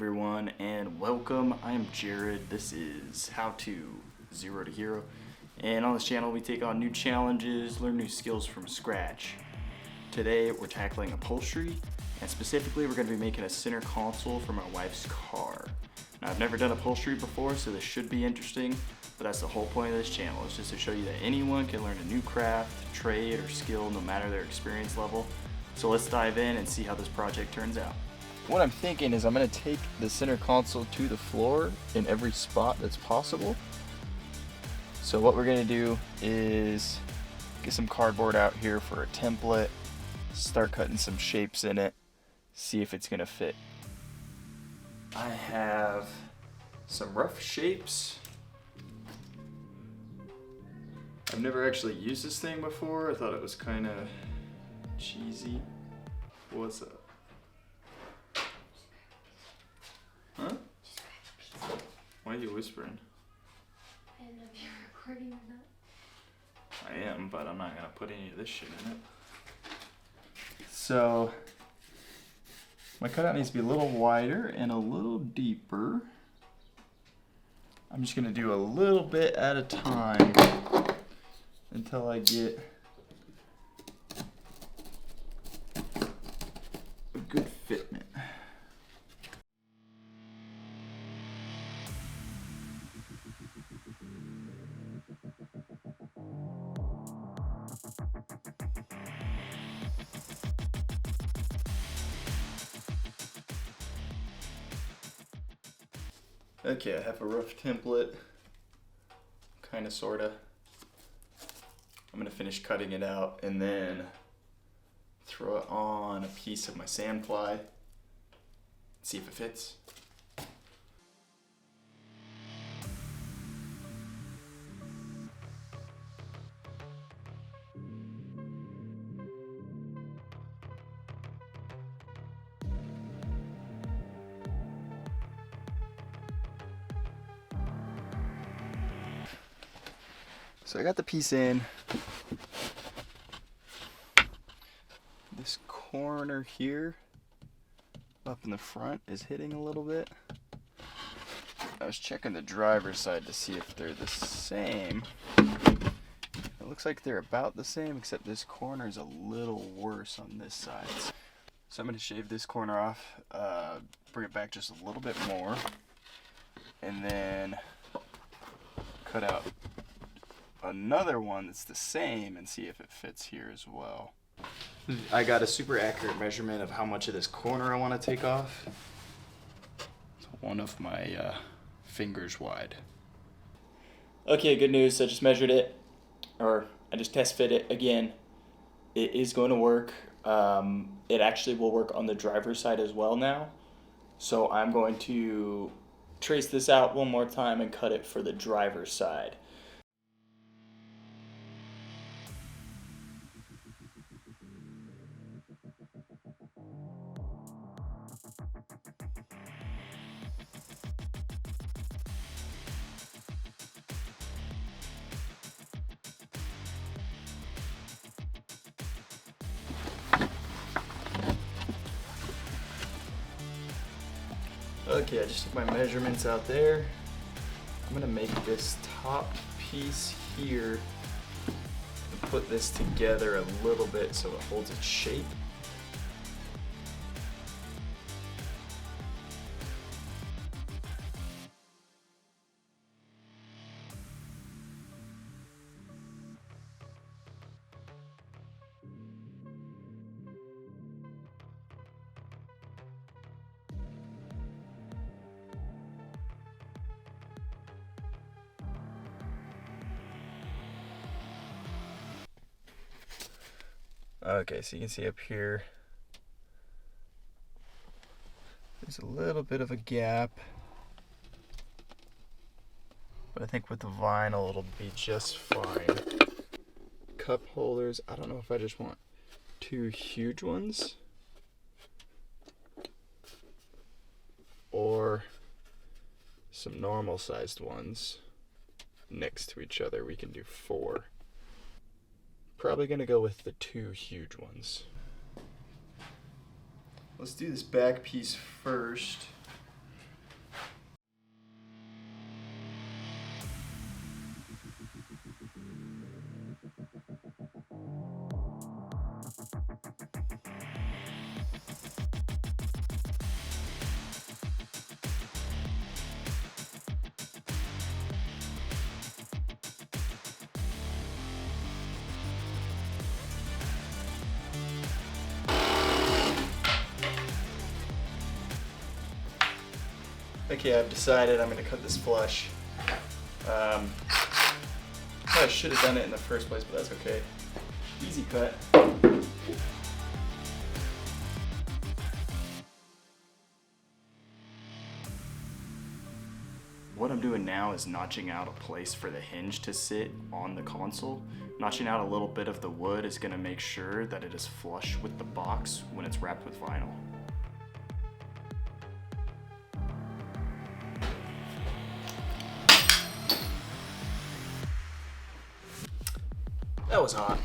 everyone, and welcome. I am Jared. This is How to Zero to Hero, and on this channel we take on new challenges, learn new skills from scratch. Today we're tackling upholstery, and specifically we're going to be making a center console for my wife's car. Now, I've never done upholstery before, so this should be interesting, but that's the whole point of this channel, is just to show you that anyone can learn a new craft, trade, or skill no matter their experience level. So let's dive in and see how this project turns out. What I'm thinking is I'm going to take the center console to the floor in every spot that's possible. So what we're going to do is get some cardboard out here for a template, start cutting some shapes in it, see if it's going to fit. I have some rough shapes. I've never actually used this thing before. I thought it was kind of cheesy. What's up? Huh? Why are you whispering? I don't know if you're recording or not. I am, but I'm not gonna put any of this shit in it. So, my cutout needs to be a little wider and a little deeper. I'm just gonna do a little bit at a time until I get a good fitment. Okay, I have a rough template, kinda sorta. I'm gonna finish cutting it out and then throw it on a piece of my sand ply, see if it fits. So I got the piece in. This corner here, up in the front, is hitting a little bit. I was checking the driver's side to see if they're the same. It looks like they're about the same, except this corner is a little worse on this side. So I'm going to shave this corner off, bring it back just a little bit more, and then cut out another one that's the same and see if it fits here as well. I got a super accurate measurement of how much of this corner I want to take off. It's one of my fingers wide. Okay, good news. I just measured it, or I just test fit it again. It is going to work. It actually will work on the driver's side as well now. So I'm going to trace this out one more time and cut it for the driver's side. Okay, I just took my measurements out there. I'm gonna make this top piece here and put this together a little bit so it holds its shape. Okay, so you can see up here, there's a little bit of a gap, but I think with the vinyl it'll be just fine. Cup holders, I don't know if I just want two huge ones or some normal sized ones next to each other. We can do 4. Probably gonna go with the 2 huge ones. Let's do this back piece first. Okay, I've decided I'm gonna cut this flush. I should have done it in the first place, but that's okay. Easy cut. What I'm doing now is notching out a place for the hinge to sit on the console. Notching out a little bit of the wood is gonna make sure that it is flush with the box when it's wrapped with vinyl. That was hot.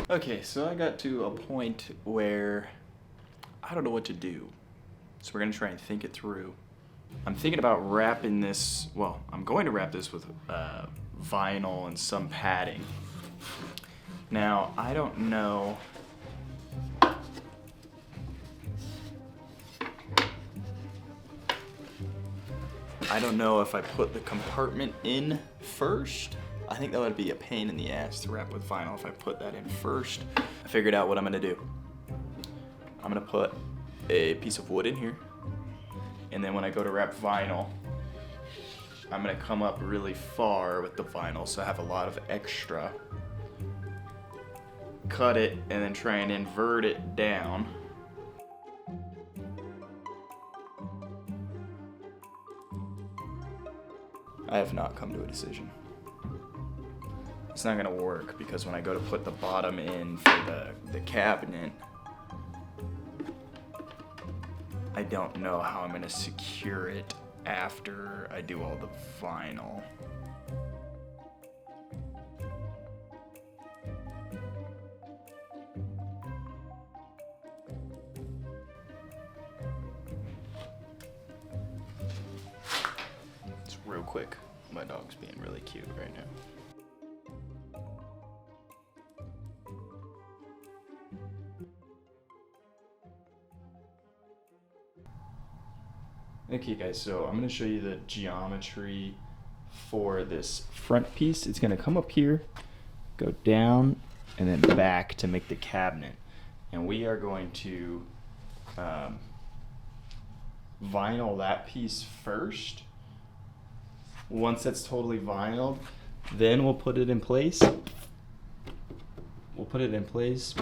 Okay, so I got to a point where I don't know what to do. So we're gonna try and think it through. I'm thinking about wrapping this, well, I'm going to wrap this with vinyl and some padding. Now, I don't know. I don't know if I put the compartment in first. I think that would be a pain in the ass to wrap with vinyl if I put that in first. I figured out what I'm gonna do. I'm gonna put a piece of wood in here, and then when I go to wrap vinyl, I'm gonna come up really far with the vinyl so I have a lot of extra. Cut it and then try and invert it down. I have not come to a decision. It's not gonna work because when I go to put the bottom in for the cabinet, I don't know how I'm gonna secure it after I do all the vinyl. It's real quick. My dog's being really cute right now. Okay guys, so I'm going to show you the geometry for this front piece. It's going to come up here, go down, and then back to make the cabinet. And we are going to vinyl that piece first. Once that's totally vinyled, then we'll put it in place. We'll put it in place.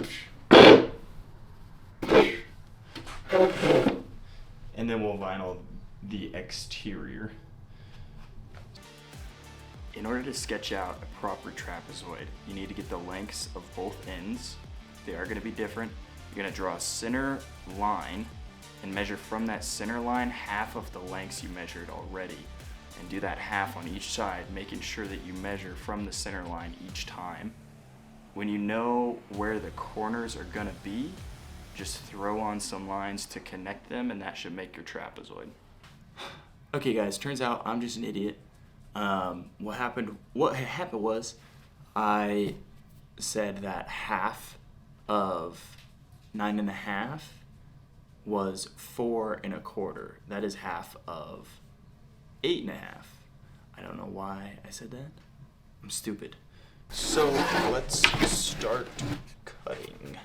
And then we'll vinyl the exterior. In order to sketch out a proper trapezoid, you need to get the lengths of both ends. They are going to be different. You're going to draw a center line and measure from that center line half of the lengths you measured already. And do that half on each side, making sure that you measure from the center line each time. When you know where the corners are going to be, just throw on some lines to connect them, and that should make your trapezoid. Okay guys, turns out I'm just an idiot. What happened was I said that half of 9.5 was 4 1/4. That is half of 8.5. I don't know why I said that. I'm stupid. So let's start cutting.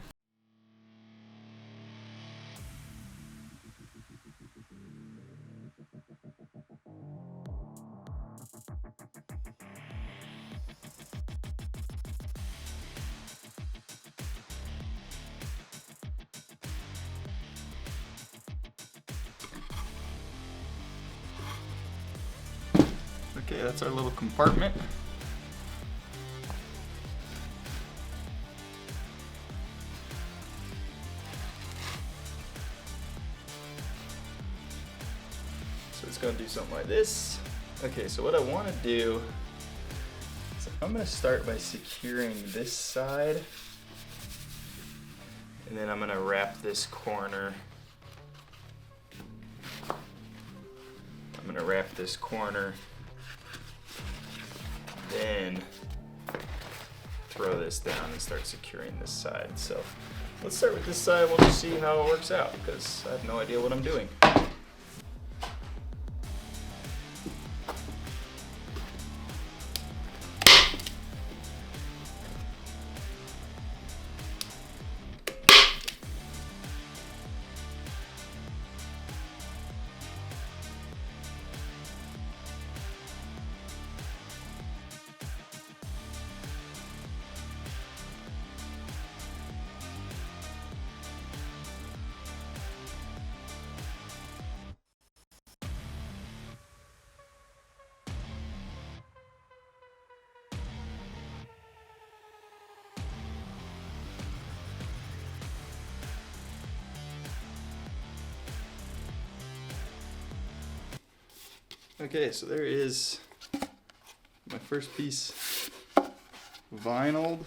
Okay, that's our little compartment. So it's gonna do something like this. Okay, so what I wanna do is I'm gonna start by securing this side, and then I'm gonna wrap this corner. I'm gonna wrap this corner, then throw this down and start securing this side. So let's start with this side. We'll just see how it works out because I have no idea what I'm doing. Okay, so there is my first piece vinyled.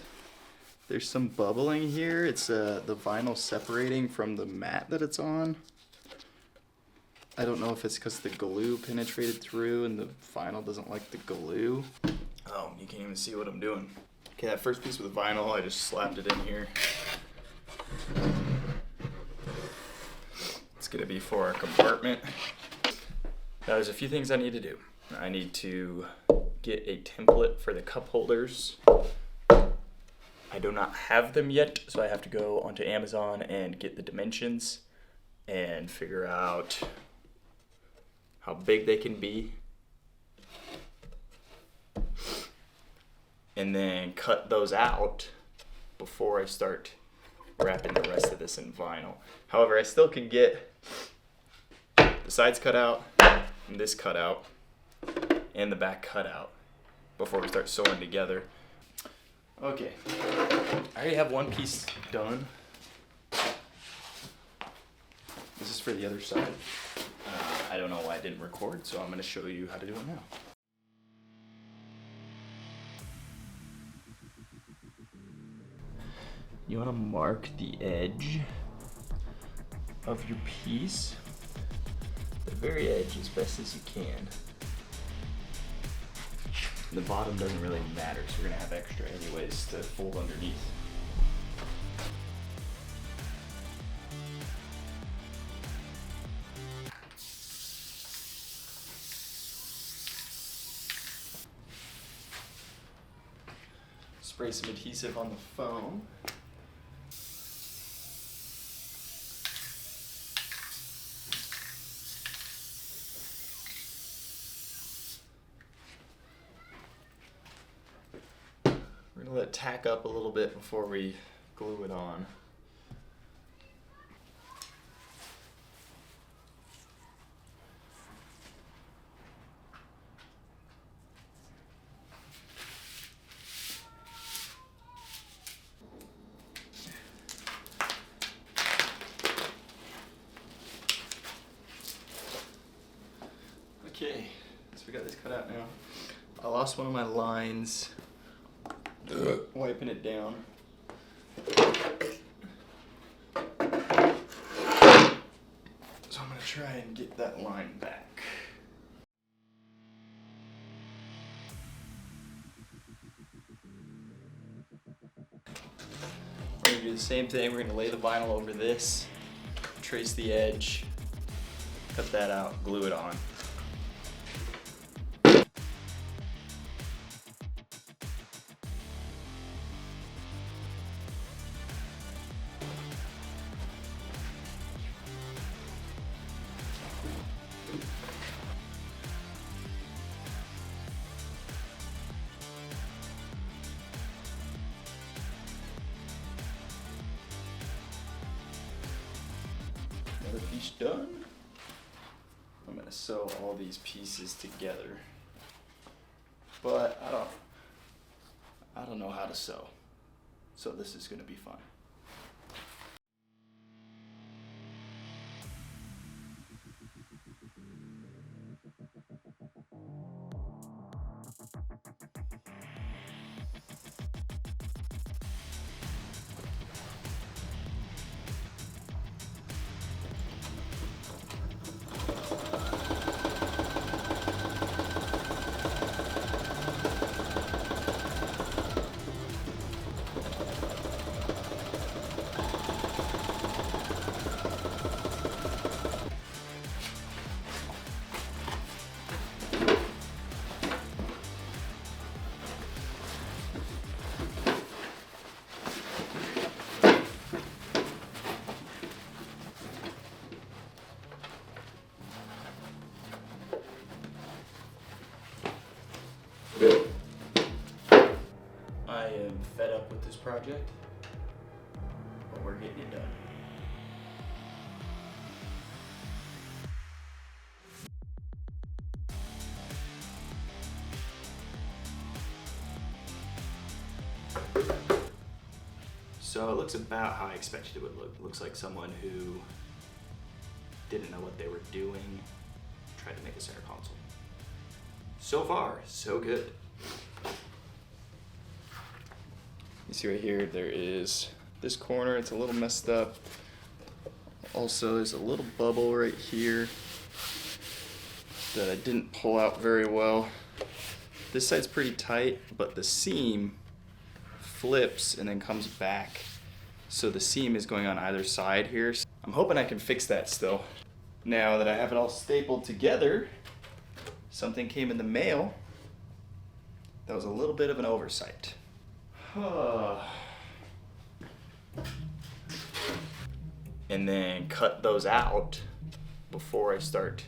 There's some bubbling here. It's the vinyl separating from the mat that it's on. I don't know if it's because the glue penetrated through and the vinyl doesn't like the glue. Oh, you can't even see what I'm doing. Okay, that first piece with the vinyl, I just slapped it in here. It's gonna be for our compartment. Now there's a few things I need to do. I need to get a template for the cup holders. I do not have them yet, so I have to go onto Amazon and get the dimensions and figure out how big they can be. And then cut those out before I start wrapping the rest of this in vinyl. However, I still can get the sides cut out, and this cut out, and the back cut out before we start sewing together. Okay, I already have one piece done. This is for the other side. I don't know why I didn't record, so I'm gonna show you how to do it now. You want to mark the edge of your piece, the very edge as best as you can. The bottom doesn't really matter, so we're gonna have extra anyways to fold underneath. Spray some adhesive on the foam. We're gonna let it tack up a little bit before we glue it on. Okay, so we got this cut out now. I lost one of my lines. Wiping it down. So I'm gonna try and get that line back. We're gonna do the same thing. We're gonna lay the vinyl over this, trace the edge, cut that out, glue it on. Another piece done. I'm gonna sew all these pieces together, but I don't know how to sew, so this is gonna be fun. I am fed up with this project, but we're getting it done. So it looks about how I expected it would look. It looks like someone who didn't know what they were doing tried to make a center console. So far, so good. You see right here, there is this corner, it's a little messed up. Also, there's a little bubble right here that I didn't pull out very well. This side's pretty tight, but the seam flips and then comes back. So the seam is going on either side here. I'm hoping I can fix that still. Now that I have it all stapled together, something came in the mail that was a little bit of an oversight. And then cut those out before I start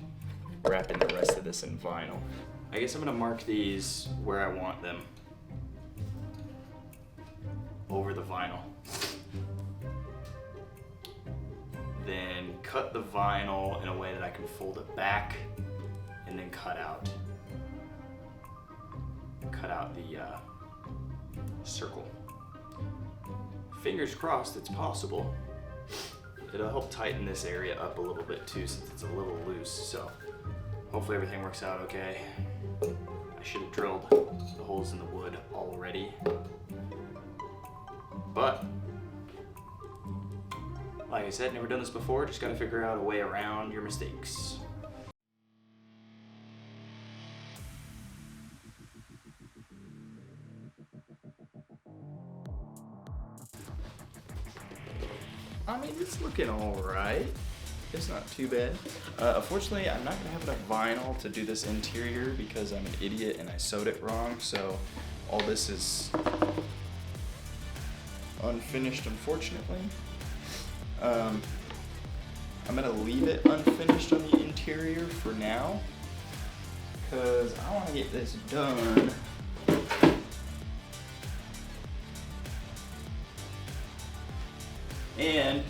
wrapping the rest of this in vinyl. I guess I'm gonna mark these where I want them over the vinyl. Then cut the vinyl in a way that I can fold it back and then cut out the circle. Fingers crossed it's possible. It'll help tighten this area up a little bit too since it's a little loose, so hopefully everything works out okay. I should have drilled the holes in the wood already, but like I said, never done this before, just gotta figure out a way around your mistakes. I mean, it's looking all right. It's not too bad. Unfortunately, I'm not gonna have enough vinyl to do this interior because I'm an idiot and I sewed it wrong. So all this is unfinished, unfortunately. I'm gonna leave it unfinished on the interior for now because I wanna get this done. And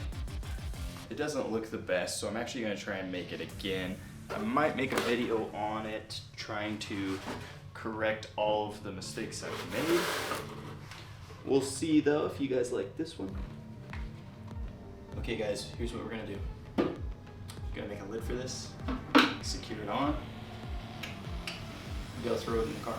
it doesn't look the best, so I'm actually gonna try and make it again. I might make a video on it trying to correct all of the mistakes I've made. We'll see though if you guys like this one. Okay guys, here's what we're gonna do. Gonna make a lid for this, secure it on, go throw it in the car.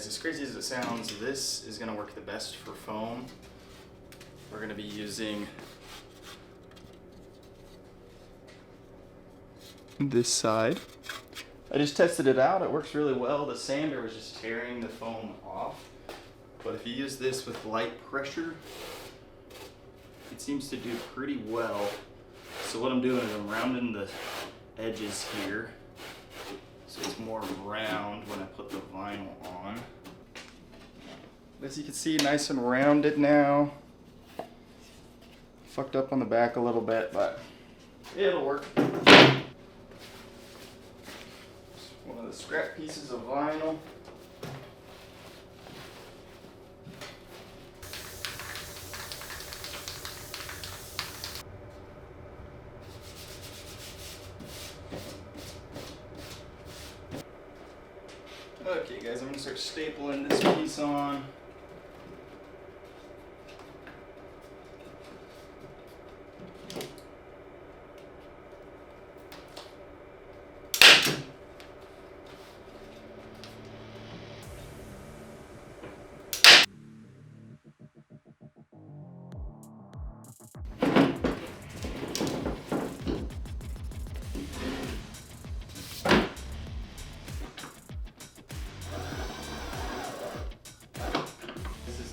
As crazy as it sounds, this is gonna work the best for foam. We're gonna be using this side. I just tested it out, it works really well. The sander was just tearing the foam off. But if you use this with light pressure, it seems to do pretty well. So what I'm doing is I'm rounding the edges here so it's more round when I put the vinyl on. As you can see, nice and rounded now. Fucked up on the back a little bit, but it'll work. One of the scrap pieces of vinyl. Okay guys, I'm gonna start stapling this piece on.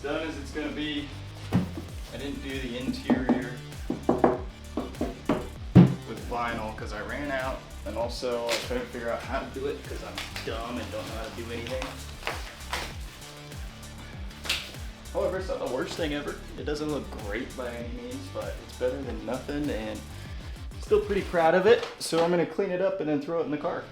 Done as it's going to be. I didn't do the interior with vinyl because I ran out, and also I couldn't figure out how to do it because I'm dumb and don't know how to do anything. However, it's not the worst thing ever. It doesn't look great by any means, but it's better than nothing, and still pretty proud of it. So I'm going to clean it up and then throw it in the car.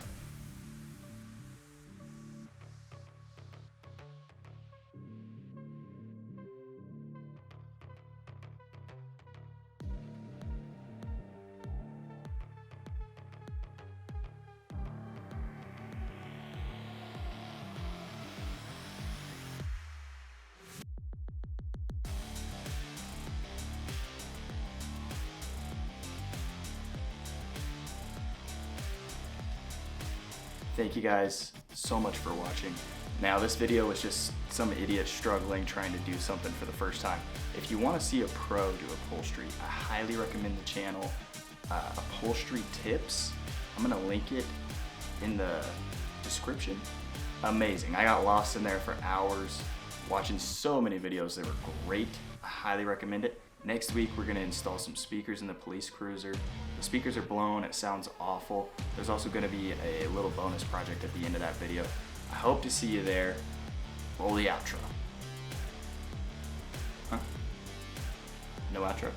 Thank you guys so much for watching. Now this video was just some idiot struggling trying to do something for the first time. If you want to see a pro do upholstery, I highly recommend the channel Upholstery Tips. I'm gonna link it in the description. Amazing. I got lost in there for hours watching so many videos. They were great. I highly recommend it. Next week we're gonna install some speakers in the police cruiser. The speakers are blown, it sounds awful. There's also gonna be a little bonus project at the end of that video. I hope to see you there. Roll the outro. Huh? No outro?